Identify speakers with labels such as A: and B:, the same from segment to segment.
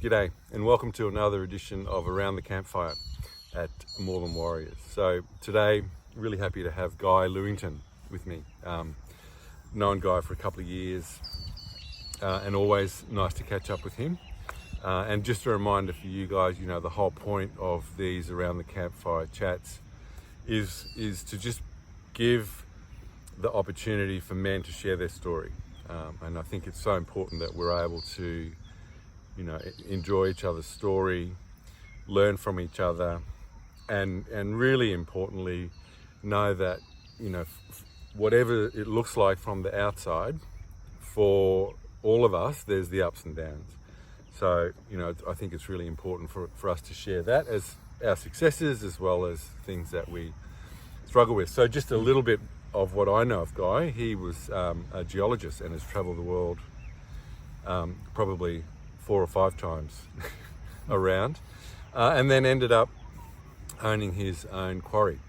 A: G'day and welcome to another edition of Around the Campfire at More Than Warriors. So today, really happy to have Guy Lewington with me. Known Guy for a couple of years and always nice to catch up with him. And just a reminder for you guys, you know, the whole point of these Around the Campfire chats is to just give the opportunity for men to share their story. And I think it's so important that we're able to, you know, enjoy each other's story, learn from each other, and really importantly, know that, you know, whatever it looks like from the outside, for all of us, there's the ups and downs. So, you know, I think it's really important for us to share that as our successes as well as things that we struggle with. So just a little bit of what I know of Guy. He was a geologist and has traveled the world probably 4 or 5 times around, and then ended up owning his own quarry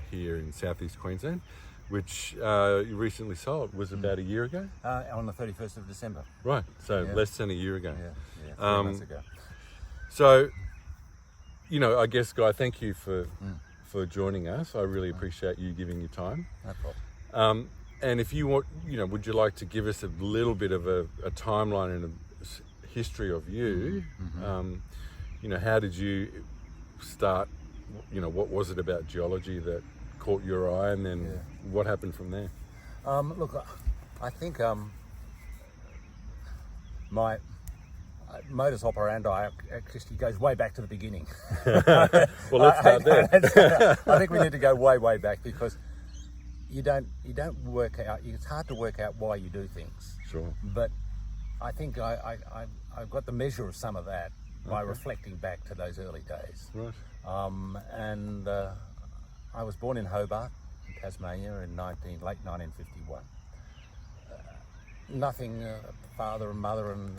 A: here in southeast Queensland, which you recently sold. Was about a year ago?
B: On the 31st of December.
A: Right, so
B: Yeah.
A: less than a year ago.
B: Yeah, 3 months ago.
A: So, you know, I guess, Guy, thank you for joining us. I really appreciate you giving your time.
B: No problem.
A: And if you want, you know, would you like to give us a little bit of a timeline and a history of you? You know, how did you start? You know, what was it about geology that caught your eye, and then what happened from there?
B: Look, I think my modus operandi actually goes way back to the beginning.
A: Well, let's start there.
B: I think we need to go way back, because you don't work out. It's hard to work out why you do things.
A: Sure.
B: But I think I've got the measure of some of that by reflecting back to those early days.
A: Right.
B: And I was born in Hobart, in Tasmania, in late 1951. Nothing, father and mother and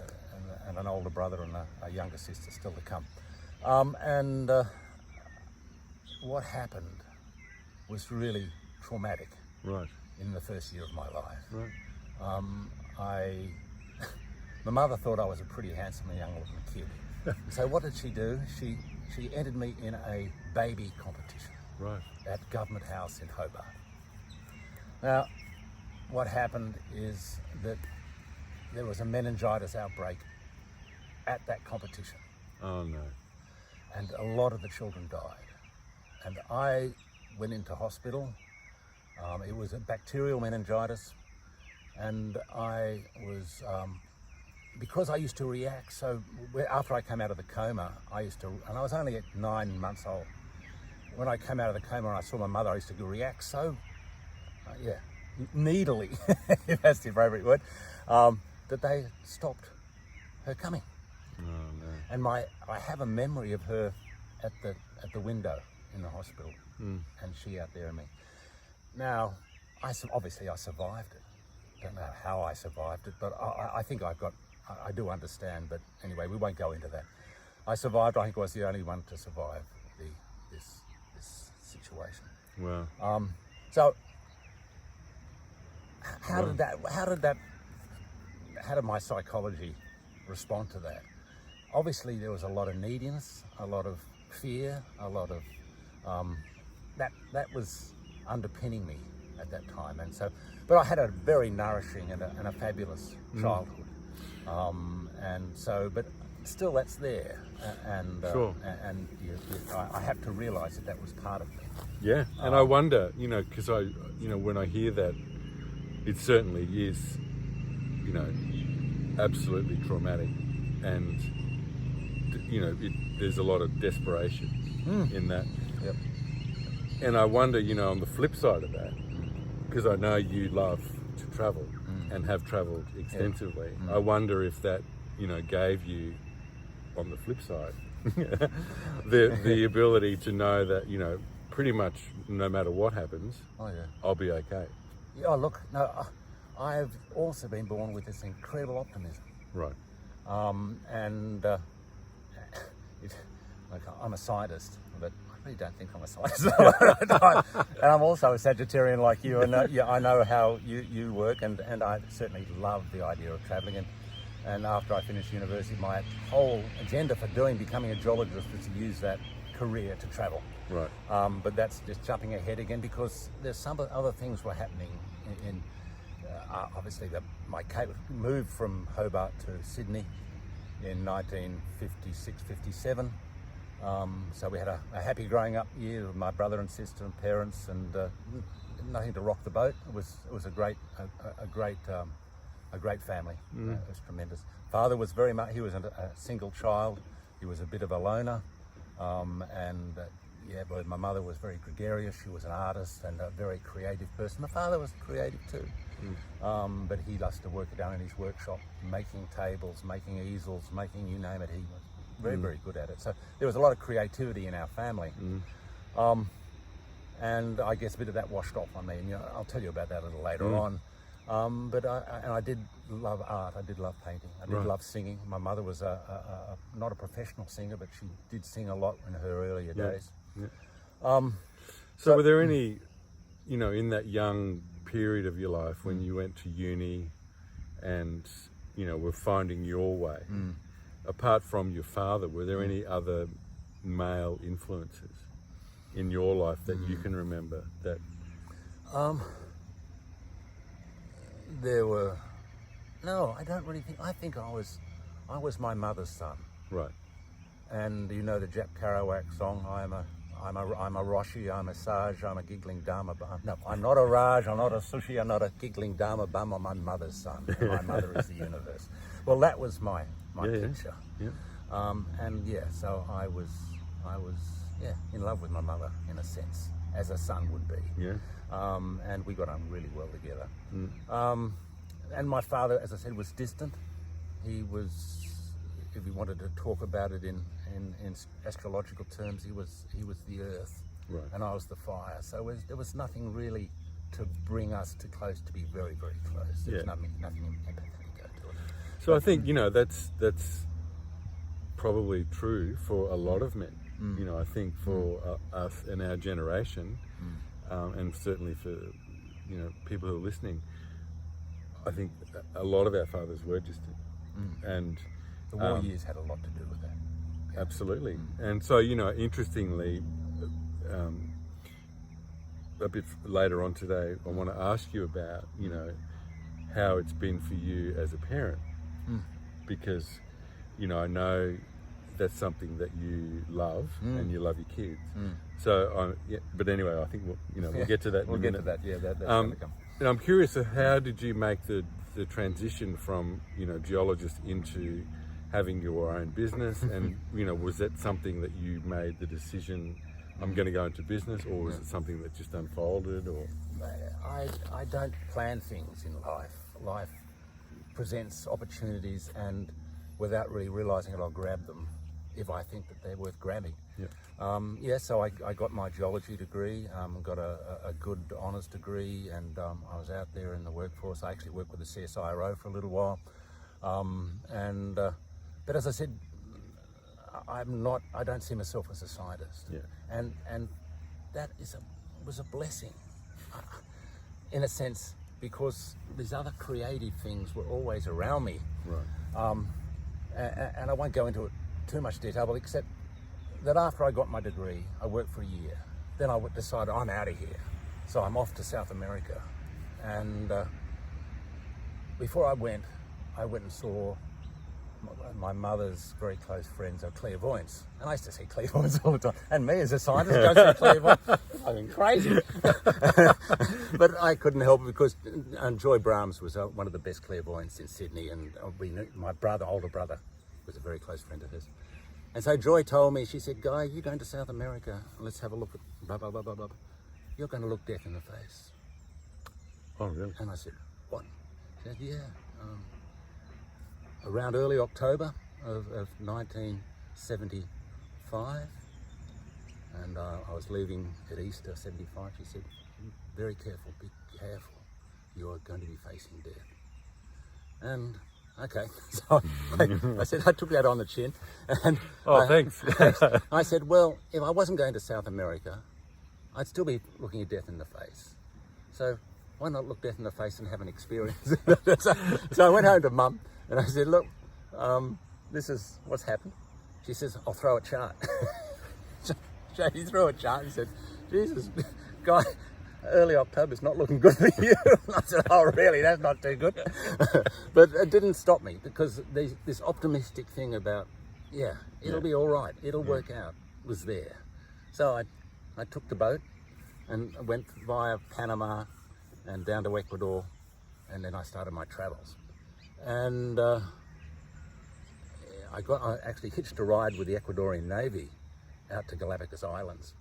B: an older brother and a younger sister still to come. And what happened was really traumatic.
A: Right.
B: In the first year of my life.
A: Right.
B: My mother thought I was a pretty handsome young looking kid. So what did she do? She entered me in a baby competition.
A: Right.
B: At Government House in Hobart. Now, what happened is that there was a meningitis outbreak at that competition.
A: Oh no.
B: And a lot of the children died. And I went into hospital. It was a bacterial meningitis, and I was, because I used to react, so after I came out of the coma, and I was only at 9 months old. When I came out of the coma and I saw my mother, I used to react so, needily, if that's the appropriate word, that they stopped her coming.
A: Oh no.
B: And I have a memory of her at the window in the hospital, and she out there and me. Now, obviously I survived it. Don't know how I survived it, but I think I do understand. But anyway, we won't go into that. I survived. I think I was the only one to survive this situation.
A: Wow.
B: So how did my psychology respond to that? Obviously, there was a lot of neediness, a lot of fear, a lot of that was underpinning me at that time. And so, but I had a very nourishing and a fabulous childhood. And so, but still, that's there.
A: Sure.
B: And I have to realise that was part of me.
A: Yeah, and I wonder, you know, because when I hear that, it certainly is, you know, absolutely traumatic, and you know, there's a lot of desperation in that.
B: Yep.
A: And I wonder, you know, on the flip side of that, because I know you love to travel and have travelled extensively, I wonder if that, you know, gave you, on the flip side, the ability to know that, you know, pretty much no matter what happens, I'll be okay.
B: Yeah, look, no, I've also been born with this incredible optimism.
A: Right.
B: Like I'm a scientist, but really don't think I'm a scientist. And I'm also a Sagittarian like you, and I know how you work, and I certainly love the idea of travelling. And after I finished university, my whole agenda for becoming a geologist was to use that career to travel.
A: Right.
B: But that's just jumping ahead again, because there's some other things were happening obviously my moved from Hobart to Sydney in 1956-57. So we had a happy growing up year with my brother and sister and parents, and nothing to rock the boat. It was a great family. It was tremendous. Father was he was a single child. He was a bit of a loner, but my mother was very gregarious. She was an artist and a very creative person. My father was creative too, but he loved to work down in his workshop, making tables, making easels, making you name it. He was very, very good at it. So there was a lot of creativity in our family. And I guess a bit of that washed off on me. And, I'll tell you about that a little later on. But I did love art. I did love painting. I did love singing. My mother was not a professional singer, but she did sing a lot in her earlier days.
A: Yeah. So were there any, in that young period of your life when you went to uni and, were finding your way, apart from your father, were there any other male influences in your life that you can remember that?
B: There were, no, I don't really think. I think I was my mother's son.
A: Right.
B: And the Jack Kerouac song, I'm a Roshi, I'm a Saj, I'm a giggling Dharma bum. No, I'm not a Raj, I'm not a Sushi, I'm not a giggling Dharma bum, I'm my mother's son. And my mother is the universe. Well, that was my picture.
A: Yeah.
B: So I was in love with my mother in a sense, as a son would be.
A: Yeah.
B: And we got on really well together. And my father, as I said, was distant. He was, if we wanted to talk about it in astrological terms, he was the earth,
A: right,
B: and I was the fire. So there was nothing really to bring us too close to be very, very close. There was nothing empathetic to it.
A: So I think that's probably true for a lot of men. I think for us and our generation, and certainly for people who are listening, I think a lot of our fathers were distant, and
B: the war years had a lot to do with that.
A: Absolutely. And so interestingly, a bit later on today, I want to ask you about how it's been for you as a parent, because I know that's something that you love and you love your kids. So but anyway, I think we'll get to that.
B: We'll get to that. Yeah, that's going to come.
A: And I'm curious, how did you make the transition from geologist into having your own business? And was that something that you made the decision, I'm going to go into business, or was it something that just unfolded? Or
B: I don't plan things in life. Life presents opportunities, and without really realizing it, I'll grab them if I think that they're worth grabbing. So I got my geology degree, got a good honours degree, and I was out there in the workforce. I actually worked with the CSIRO for a little while, but as I said, I don't see myself as a scientist, and that was a blessing, in a sense, because these other creative things were always around me.
A: Right.
B: And I won't go into it too much detail, but except that after I got my degree, I worked for a year. Then I decided I'm out of here, so I'm off to South America. And before I went and saw my mother's very close friends are clairvoyants, and I used to see clairvoyants all the time. And me as a scientist, go see clairvoyant. I mean, crazy. But I couldn't help it, because Joy Brahms was one of the best clairvoyants in Sydney, and we knew, my older brother, was a very close friend of hers. And so Joy told me, she said, "Guy, you're going to South America, and let's have a look at blah, blah, blah, blah, blah. You're going to look death in the face."
A: Oh, really?
B: And I said, "What?" She said, "Yeah. Around early October of 1975, and I was leaving at Easter 75, she said, "Very careful, be careful. You are going to be facing death." And okay. So I said, I took that on the chin. And
A: Thanks.
B: I said, well, if I wasn't going to South America, I'd still be looking at death in the face. So why not look death in the face and have an experience? So I went home to Mum and I said, look, this is what's happened. She says, I'll throw a chart. So he threw a chart and said, Jesus, guy, early October's not looking good for you. And I said, oh, really? That's not too good. But it didn't stop me, because this optimistic thing about, it'll be all right, it'll work out, was there. So I took the boat and went via Panama and down to Ecuador, and then I started my travels. And I actually hitched a ride with the Ecuadorian Navy out to Galapagos Islands.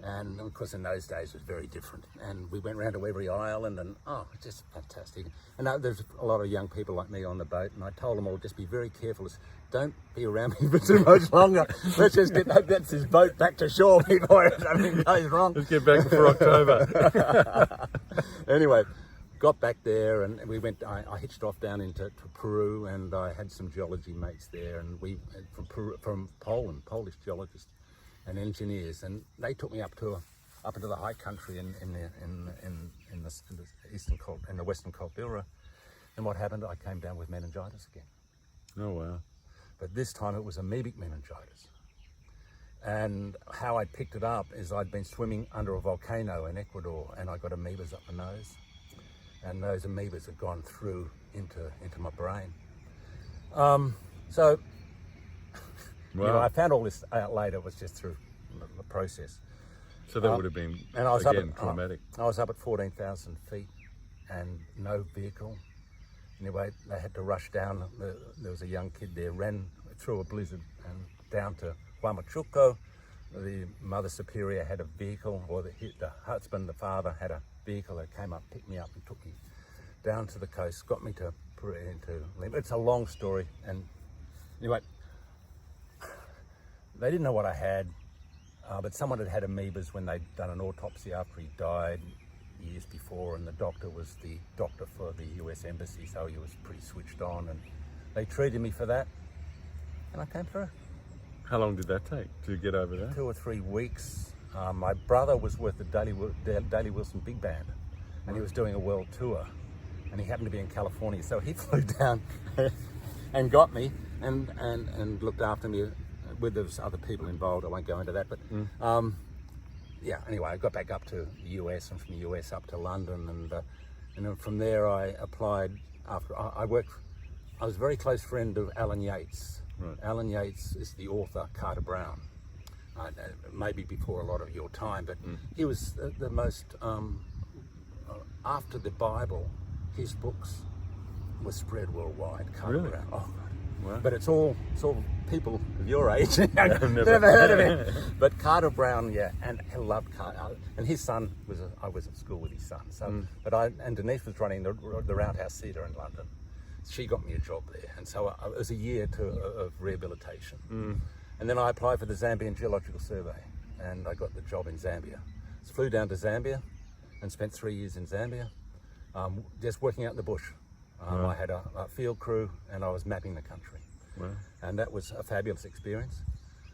B: And of course in those days it was very different. And we went round to every island and it's just fantastic. And there's a lot of young people like me on the boat, and I told them all, just be very careful. Don't be around me for too much longer. Let's just get this boat back to shore before something goes wrong.
A: Let's get back before October.
B: Anyway, got back there and we went, I hitched off down into Peru, and I had some geology mates there, and we from Poland, Polish geologists and engineers, and they took me up into the high country in the western Cordillera. And what happened? I came down with meningitis again.
A: Oh wow!
B: But this time it was amoebic meningitis. And how I picked it up is I'd been swimming under a volcano in Ecuador, and I got amoebas up my nose, and those amoebas had gone through into my brain. So.
A: Wow.
B: You know, I found all this out later. It was just through the process.
A: So that would have been,
B: and I was
A: traumatic.
B: I was up at 14,000 feet and no vehicle. Anyway, they had to rush down. There was a young kid there, ran through a blizzard and down to Huamachuco. The Mother Superior had a vehicle, or the husband, the father had a vehicle that came up, picked me up and took me down to the coast, got me into Lima. It's a long story. And anyway, they didn't know what I had, but someone had amoebas when they'd done an autopsy after he died years before, and the doctor was the doctor for the US Embassy, so he was pretty switched on, and they treated me for that, and I came through.
A: How long did that take to get over that?
B: 2 or 3 weeks. My brother was with the Daley Wilson Big Band, and he was doing a world tour, and he happened to be in California, so he flew down and got me and looked after me. With those other people involved, I won't go into that, but anyway, I got back up to the US, and from the US up to London, and then from there I applied. After I was a very close friend of Alan Yates.
A: Right.
B: Alan Yates is the author, Carter Brown, maybe before a lot of your time, but he was the most, after the Bible, his books were spread worldwide. Carter
A: Really?
B: Brown. Oh, God.
A: Wow.
B: But it's all people of your age. I've never heard of him. But Carter Brown, and he loved Carter. And his son I was at school with his son. So, and Denise was running the Roundhouse Theatre in London. She got me a job there, and so it was a year of rehabilitation. And then I applied for the Zambian Geological Survey, and I got the job in Zambia. So flew down to Zambia, and spent 3 years in Zambia, just working out in the bush. I had a field crew, and I was mapping the country.
A: Wow.
B: And that was a fabulous experience.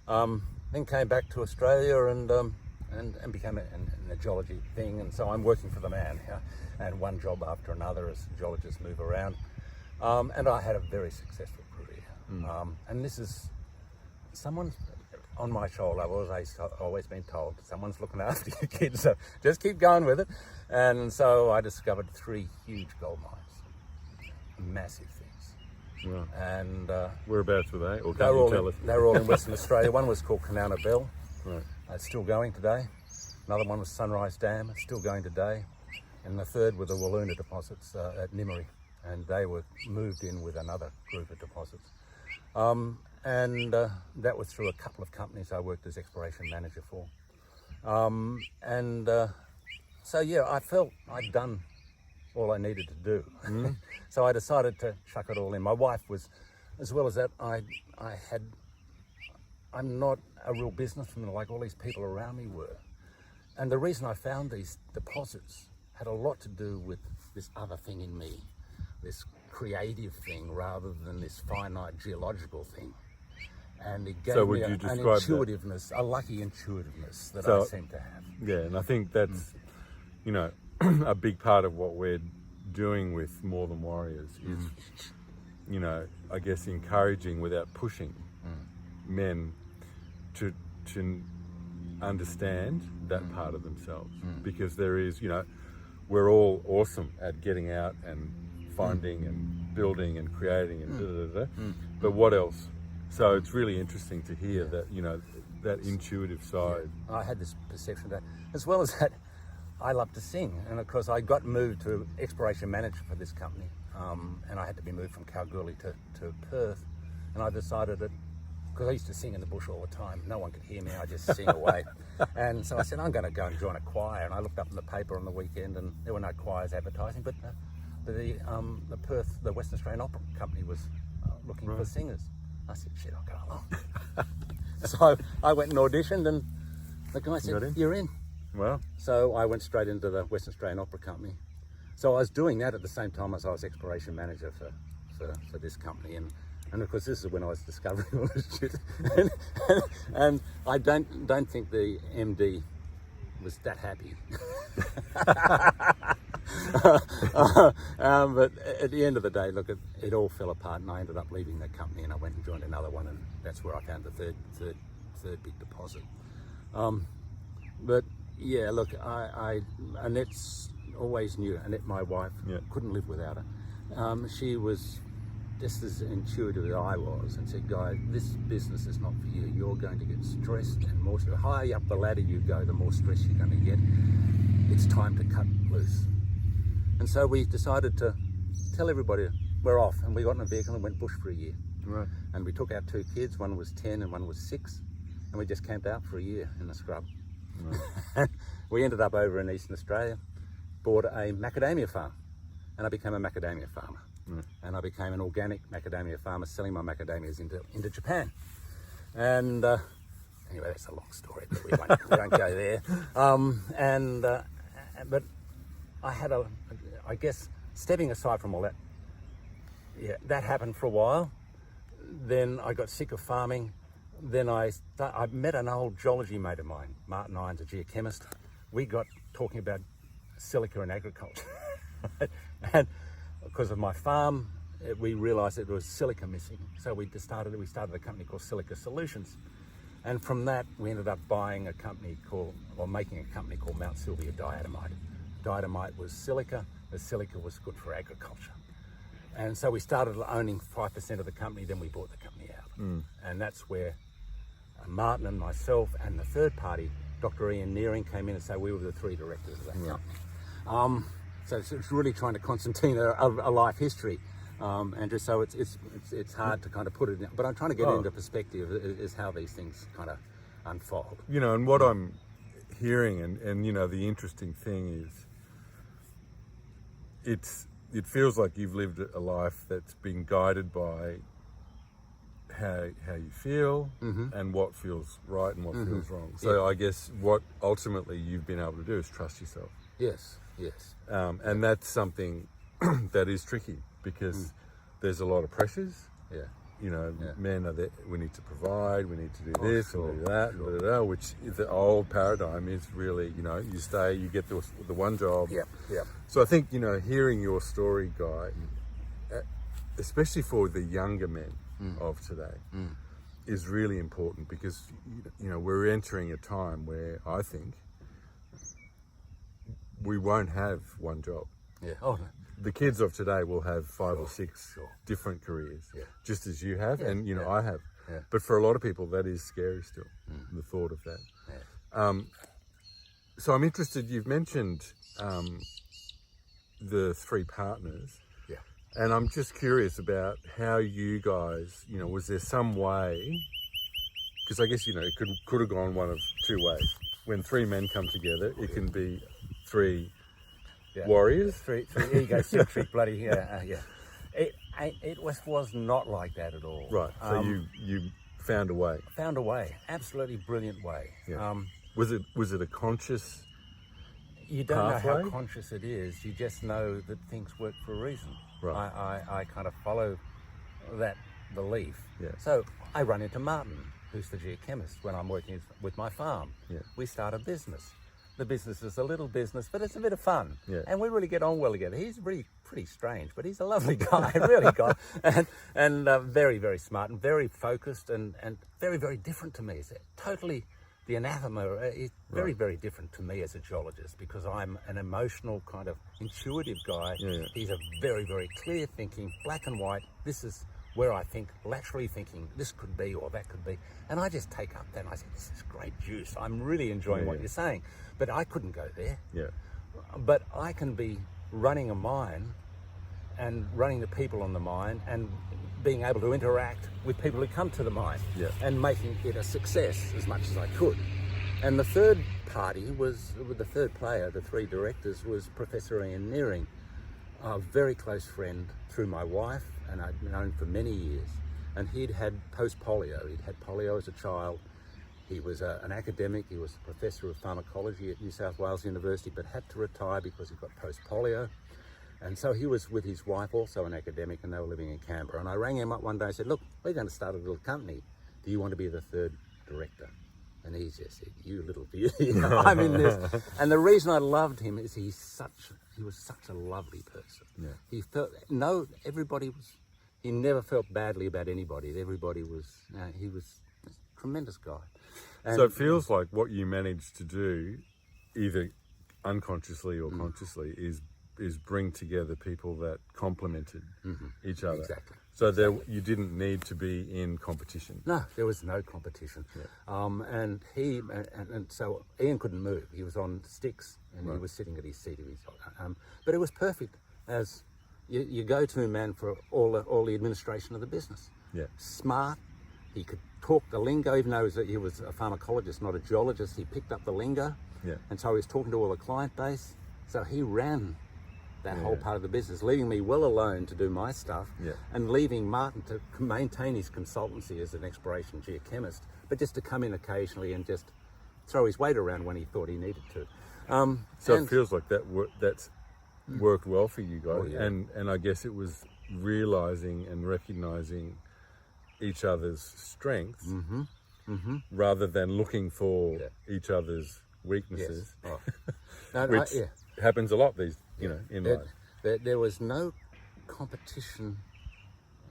B: Then came back to Australia and became in a geology thing, and so I'm working for the man, and one job after another as geologists move around. And I had a very successful career. And this is someone on my shoulder. I've always been told someone's looking after your kids, so just keep going with it. And so I discovered 3 huge gold mines. Massive things.
A: Wow.
B: And
A: Whereabouts were they? Or can you tell us?
B: they were all in Western Australia. One was called Kanowna Belle.
A: Right.
B: It's still going today. Another one was Sunrise Dam. It's still going today. And the third were the Walloona deposits at Nimmery. And they were moved in with another group of deposits. And that was through a couple of companies I worked as exploration manager for. So I felt I'd done all I needed to do. So I decided to chuck it all in. My wife was, as well as that, I'm not a real businessman like all these people around me were. And the reason I found these deposits had a lot to do with this other thing in me, this creative thing rather than this finite geological thing. And it gave
A: So would
B: me
A: you
B: an
A: describe that?
B: intuitiveness, a lucky intuitiveness that
A: So-
B: I seem to have.
A: Yeah, and I think that's, you know, a big part of what we're doing with More Than Warriors is, you know, I guess encouraging without pushing men to understand that part of themselves. Because there is, you know, we're all awesome at getting out and finding and building and creating and but what else? So it's really interesting to hear that, you know, that intuitive side.
B: I had this perception that, as well as that, I love to sing. And of course, I got moved to exploration manager for this company. And I had to be moved from Kalgoorlie to Perth. And I decided that, because I used to sing in the bush all the time, no one could hear me, I just sing away. And so I said, I'm going to go and join a choir. And I looked up in the paper on the weekend and there were no choirs advertising, but the Perth, the Western Australian Opera Company was looking for singers. I said, shit, I'll go along. So I went and auditioned and the guy said, you're in.
A: Wow.
B: So I went straight into the Western Australian Opera Company. So I was doing that at the same time as I was exploration manager for this company. And of course, this is when I was discovering all this shit. and I don't think the MD was that happy. But at the end of the day, look, it all fell apart, and I ended up leaving that company, and I went and joined another one, and that's where I found the third big deposit. But yeah, look, Annette's always knew. Annette, my wife, couldn't live without her. She was just as intuitive as I was, and said, "Guy, this business is not for you. You're going to get stressed, and more. The higher up the ladder you go, the more stress you're going to get. It's time to cut loose." And so we decided to tell everybody we're off, and we got in a vehicle and went bush for a year.
A: Right.
B: And we took our 2 kids. One was 10 and one was 6, and we just camped out for a year in the scrub. Right. We ended up over in Eastern Australia, bought a macadamia farm, and I became a macadamia farmer. Right. And I became an organic macadamia farmer, selling my macadamias into Japan. And anyway, that's a long story, but we won't go there. But I had I guess, stepping aside from all that, that happened for a while. Then I got sick of farming. Then I met an old geology mate of mine, Martin Irons, a geochemist. We got talking about silica and agriculture. And because of my farm, we realized that there was silica missing. So we started a company called Silica Solutions. And from that, we ended up making a company called Mount Sylvia Diatomite. Diatomite was silica. The silica was good for agriculture. And so we started owning 5% of the company, then we bought the company out. And that's where Martin and myself and the third party, Dr. Ian Nearing, came in and said we were the 3 directors of that company. So it's really trying to concertina a life history. And just so it's hard to kind of put it in, but I'm trying to get it into perspective is how these things kind of unfold.
A: You know, and what I'm hearing and you know, the interesting thing is it feels like you've lived a life that's been guided by how you feel and what feels right and what feels wrong. So I guess what ultimately you've been able to do is trust yourself.
B: Yes.
A: And that's something that is tricky because there's a lot of pressures.
B: Yeah.
A: You know, men are there, we need to provide, we need to do this and do that, which the old paradigm is really, you know, you stay, you get the one job.
B: Yeah.
A: So I think, you know, hearing your story, Guy, especially for the younger men of today, is really important because, you know, we're entering a time where I think we won't have one job.
B: Yeah. Oh, no.
A: The kids of today will have 5 or 6 different careers, just as you have, and you know I have. Yeah. But for a lot of people, that is scary still. The thought of that. Yeah. So I'm interested. You've mentioned the 3 partners, and I'm just curious about how you guys. You know, was there some way? Because I guess, you know, it could have gone one of 2 ways. When 3 men come together, it can be 3. Warriors,
B: 3 egocentric bloody It was not like that at all.
A: Right. So you found a way.
B: Found a way. Absolutely brilliant way.
A: Yeah. Was it a conscious?
B: You don't
A: pathway?
B: know how conscious it is. You just know that things work for a reason.
A: Right.
B: I kind of follow that belief.
A: Yeah.
B: So I run into Martin, who's the geochemist, when I'm working with my farm.
A: Yeah.
B: We start a business. The business is a little business, but it's a bit of fun.
A: Yeah.
B: And we really get on well together. He's really pretty strange, but he's a lovely guy, really guy. And very, very smart and very focused and very, very different to me. He's totally the anathema is very, very different to me as a geologist, because I'm an emotional kind of intuitive guy.
A: Yeah, yeah.
B: He's a very, very clear thinking, black and white. This is where I think, laterally thinking, this could be or that could be. And I just take up that and I say, this is great juice. I'm really enjoying what you're saying. But I couldn't go there.
A: Yeah.
B: But I can be running a mine and running the people on the mine and being able to interact with people who come to the mine and making it a success as much as I could. And the third party was, with the third player, the three directors, was Professor Ian Nearing, a very close friend through my wife, and I'd known him for many years. And he'd had post-polio. He'd had polio as a child. He was an academic. He was a professor of pharmacology at New South Wales University, but had to retire because he got post-polio. And so he was with his wife, also an academic, and they were living in Canberra. And I rang him up one day and said, look, we're going to start a little company. Do you want to be the third director? And he just said, you little beauty, I'm in this. And the reason I loved him is he was such a lovely person.
A: Yeah.
B: He felt, he never felt badly about anybody. Everybody was, he was a tremendous guy. And
A: So it feels like what you managed to do, either unconsciously or consciously, is bring together people that complemented each other.
B: Exactly.
A: So you didn't need to be in competition.
B: No, there was no competition. Yeah. And so Ian couldn't move. He was on sticks and he was sitting at his seat. But it was perfect as you go-to man for all the administration of the business.
A: Yeah.
B: Smart. He could talk the lingo, even though he was a pharmacologist, not a geologist. He picked up the lingo. Yeah. And so he was talking to all the client base. So he ran that whole part of the business, leaving me well alone to do my stuff, and leaving Martin to maintain his consultancy as an exploration geochemist, but just to come in occasionally and just throw his weight around when he thought he needed to.
A: So it feels like that's worked well for you guys,
B: Oh, yeah.
A: and I guess it was realizing and recognizing each other's strengths rather than looking for each other's weaknesses, which happens a lot in life.
B: There was no competition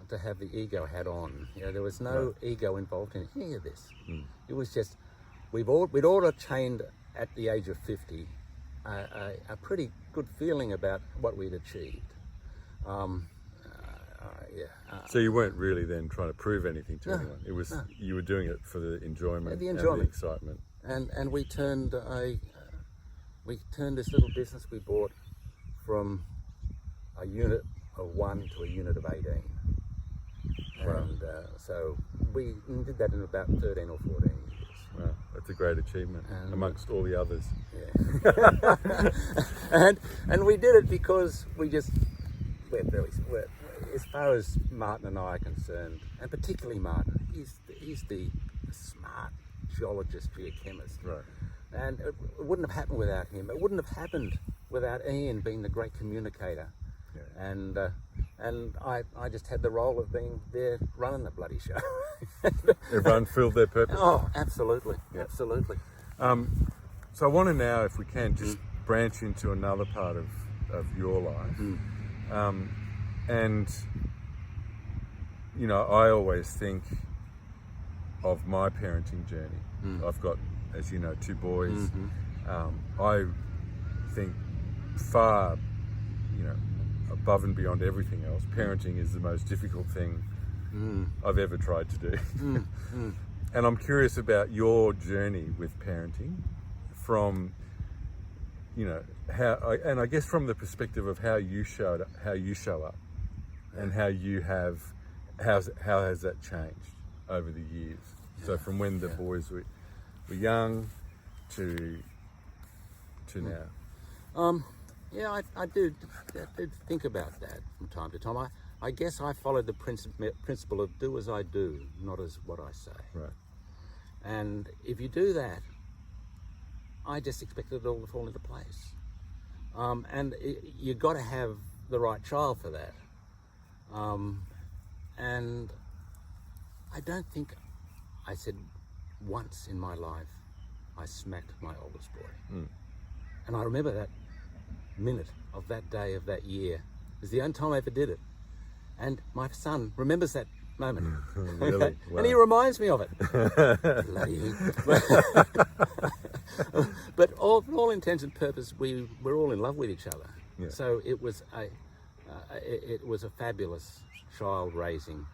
B: to have the ego hat on. There was no ego involved in any of this. It was just we'd all attained at the age of 50 a pretty good feeling about what we'd achieved.
A: So you weren't really then trying to prove anything to anyone. It was you were doing it for the enjoyment, and the excitement.
B: And we turned this little business we bought from a unit of 1 to a unit of 18. And so we did that in about 13 or 14 years.
A: Wow, that's a great achievement amongst all the others.
B: Yeah. and we did it because we're as far as Martin and I are concerned, and particularly Martin, he's the smart geologist, geochemist.
A: Right.
B: And it wouldn't have happened without him. It wouldn't have happened without Ian being the great communicator. Yeah. And I just had the role of being there running the bloody show.
A: Everyone filled their purpose.
B: Oh, absolutely, absolutely.
A: So I want to now, if we can, just branch into another part of your life. And, I always think of my parenting journey. I've got, as you know, 2 boys. I think far, above and beyond everything else, parenting is the most difficult thing I've ever tried to do. And I'm curious about your journey with parenting from, and I guess from the perspective of how you show up and how has that changed over the years? So from when the boys were young to now.
B: I did think about that from time to time. I guess I followed the principle of do as I do, not as what I say.
A: Right.
B: And if you do that, I just expected it all to fall into place. And you got to have the right child for that. And I don't think I said once in my life I smacked my oldest boy. And I remember that minute of that day of that year. It was the only time I ever did it. And my son remembers that moment.
A: Really? Wow.
B: And he reminds me of it. Bloody. But for all intents and purposes, we were all in love with each other.
A: Yeah.
B: So it was a fabulous child raising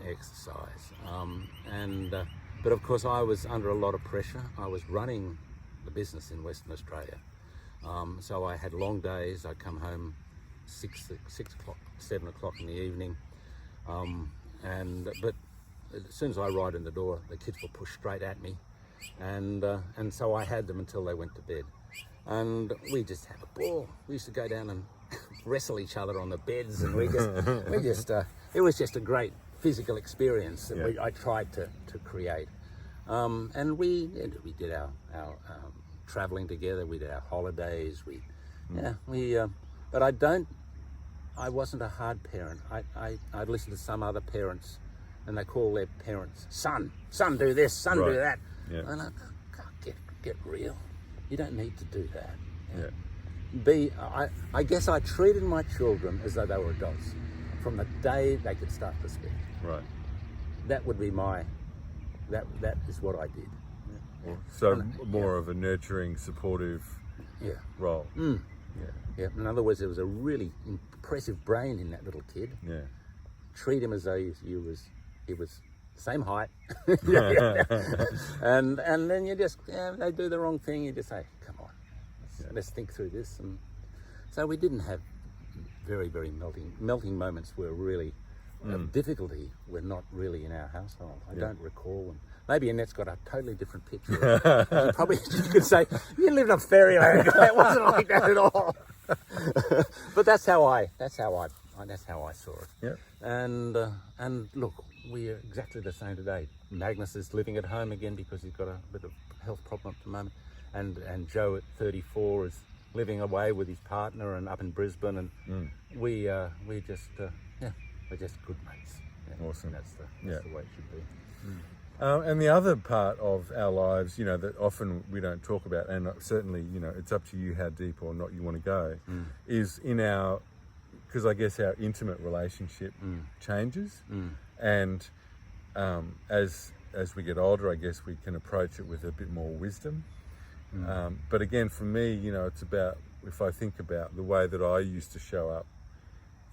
B: exercise. But of course, I was under a lot of pressure. I was running the business in Western Australia. So I had long days. I'd come home 6 o'clock, 7 o'clock in the evening. But as soon as I ride in the door, the kids were pushed straight at me. And so I had them until they went to bed. And we just had a ball. We used to go down and wrestle each other on the beds, and it was just a great physical experience that I tried to create. And we did our traveling together. We did our holidays. But I wasn't a hard parent. I'd listen to some other parents, and they call their parents, son, do this, son, do that.
A: Yeah.
B: And I get real. You don't need to do that.
A: Yeah.
B: I guess I treated my children as though they were adults from the day they could start to speak.
A: Right.
B: That would be that is what I did.
A: Yeah. So more of a nurturing, supportive role.
B: Yeah. In other words, there was a really impressive brain in that little kid.
A: Yeah.
B: Treat him as though he was the same height. And then you just, they do the wrong thing, you just say, come on, let's think through this. And so we didn't have very, very melting moments were really difficulty were not really in our household. I don't recall them. Maybe Annette's got a totally different picture. You could say, you lived in a fairyland. It wasn't like that at all. But that's how I saw it.
A: Yeah.
B: And look, we are exactly the same today. Magnus is living at home again because he's got a bit of health problem at the moment, and Joe at 34 is living away with his partner and up in Brisbane, and we're just good mates. Yeah.
A: Awesome.
B: That's the way it should be.
A: And the other part of our lives, that often we don't talk about, and certainly, it's up to you how deep or not you want to go, is in our, because I guess our intimate relationship changes, and as we get older, I guess we can approach it with a bit more wisdom. But again, for me, it's about, if I think about the way that I used to show up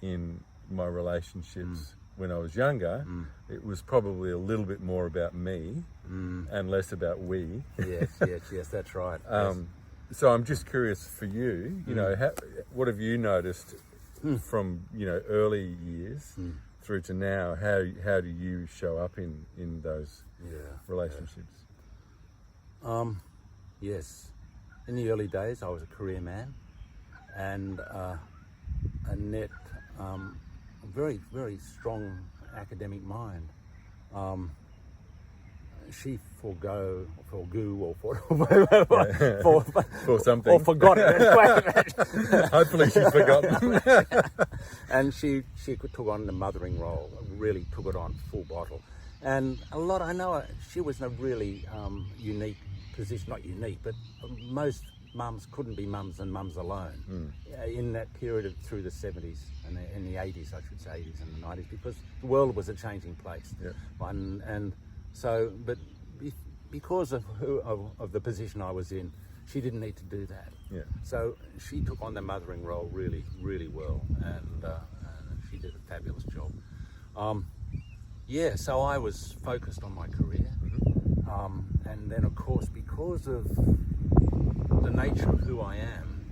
A: in my relationships when I was younger, it was probably a little bit more about me and less about we.
B: Yes, that's right.
A: So I'm just curious for you, what have you noticed from early years through to now? How do you show up in those relationships?
B: Yes, in the early days I was a career man, and Annette, a very, very strong academic mind. She forgo or
A: for something,
B: or forgot it.
A: Hopefully she's forgotten.
B: And she took on the mothering role, really took it on full bottle. And I know she was in a really unique position, not unique, but most mums couldn't be mums and mums alone in that period through the 70s and in the 80s, I should say, 80s and the 90s, because the world was a changing place. And so, but because of the position I was in, she didn't need to do that. So she took on the mothering role really, really well, and she did a fabulous job. So I was focused on my career, and then of course, because of the nature of who I am,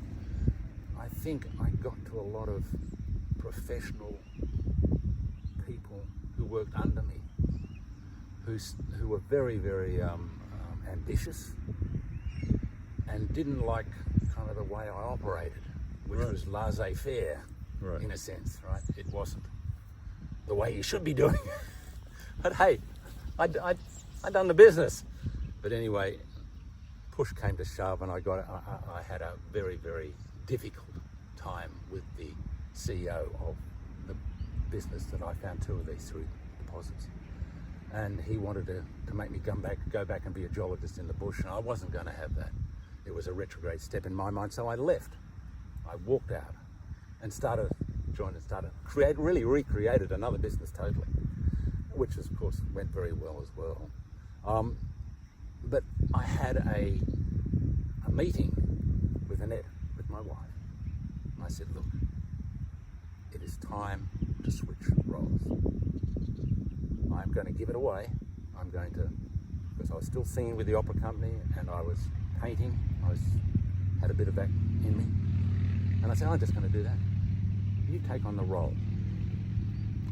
B: I think I got to a lot of professional people who worked under me, who were very, very ambitious and didn't like kind of the way I operated, which was laissez-faire in a sense, right? It wasn't the way you should be doing it. But hey, I'd done the business. But anyway, push came to shove, and I had a very, very difficult time with the CEO of business that I found 2 of these 3 deposits. And he wanted to make me go back and be a geologist in the bush, and I wasn't going to have that. It was a retrograde step in my mind, so I left. I walked out and really recreated another business totally, which of course went very well as well. But I had a meeting with Annette, with my wife, and I said, look, it is time to switch roles. I'm going to give it away. Because I was still singing with the opera company and I was painting. Had a bit of that in me. And I said, I'm just going to do that. You take on the role.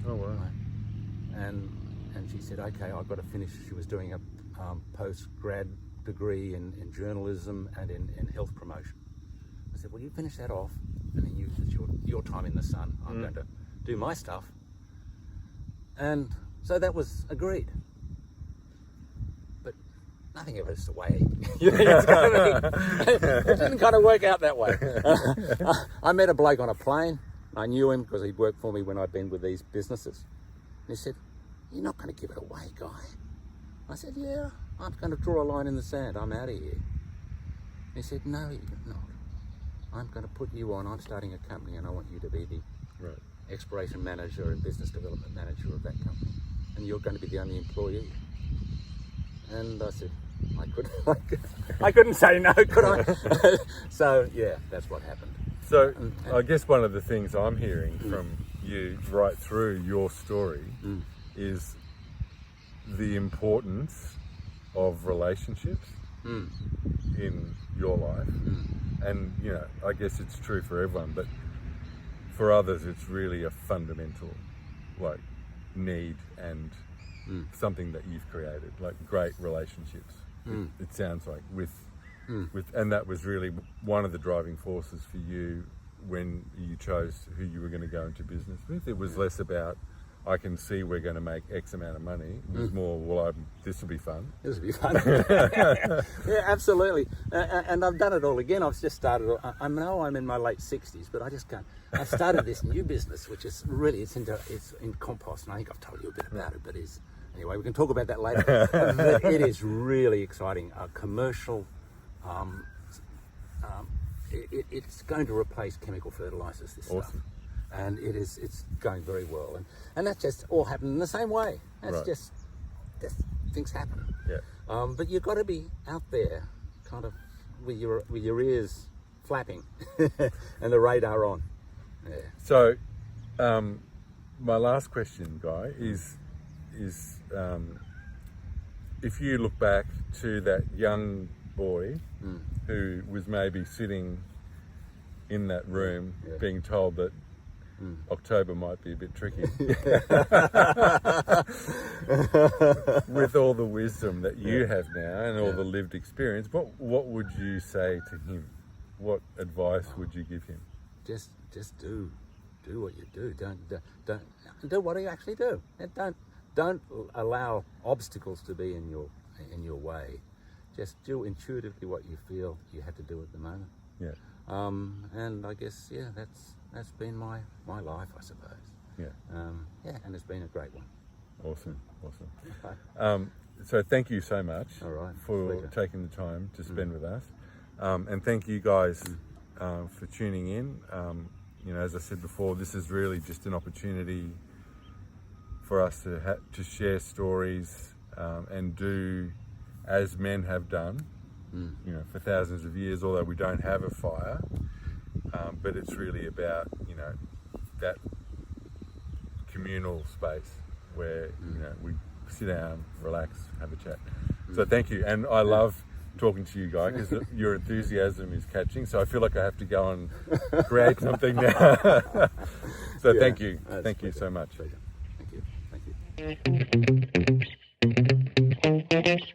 A: Oh, wow.
B: Right? And she said, okay, I've got to finish. She was doing a post-grad degree in journalism and in health promotion. I said, well, you finish that off and then it's your time in the sun. I'm going to do my stuff. And so that was agreed. But nothing ever is the way it didn't kind of work out that way. I met a bloke on a plane. I knew him because he'd worked for me when I'd been with these businesses. And he said, you're not going to give it away, Guy. I said, yeah, I'm going to draw a line in the sand. I'm out of here. He said, no, you're not. I'm going to put you on. I'm starting a company and I want you to be the exploration manager and business development manager of that company. And you're going to be the only employee. And I said, I couldn't say no, could I? So, yeah, that's what happened.
A: So, I guess one of the things I'm hearing from you right through your story is the importance of relationships in your life. And, I guess it's true for everyone, but for others, it's really a fundamental, need and something that you've created, great relationships. It sounds like and that was really one of the driving forces for you when you chose who you were going to go into business with. It was less about, I can see we're going to make X amount of money. It was more, this will be fun.
B: This will be fun. Yeah, absolutely. And I've done it all again. I've just started. I know I'm in my late 60s, but I started this new business, which is really, it's in compost. And I think I've told you a bit about it, but anyway, we can talk about that later. But it is really exciting. Commercial. It's going to replace chemical fertilizers, this stuff. And it's going very well. And that just all happened in the same way. That's just things happen.
A: Yeah.
B: But you've got to be out there kind of with your ears flapping and the radar on. Yeah.
A: So my last question, Guy, is if you look back to that young boy who was maybe sitting in that room being told that October might be a bit tricky. With all the wisdom that you have now and all the lived experience, what would you say to him? What advice would you give him?
B: Just do what you do. Don't do what you actually do. And don't allow obstacles to be in your way. Just do intuitively what you feel you have to do at the moment.
A: Yeah.
B: And I guess that's been my life, I suppose.
A: Yeah.
B: And it's been a great one.
A: Awesome.
B: Okay.
A: So thank you so much
B: for
A: taking the time to spend with us, and thank you guys for tuning in. As I said before, this is really just an opportunity for us to share stories and do as men have done, for thousands of years, although we don't have a fire, but it's really about, that communal space where, we sit down, relax, have a chat. So thank you. And I love talking to you, Guy, because your enthusiasm is catching. So I feel like I have to go and create something now. So thank you. Thank you so much.
B: Thank you.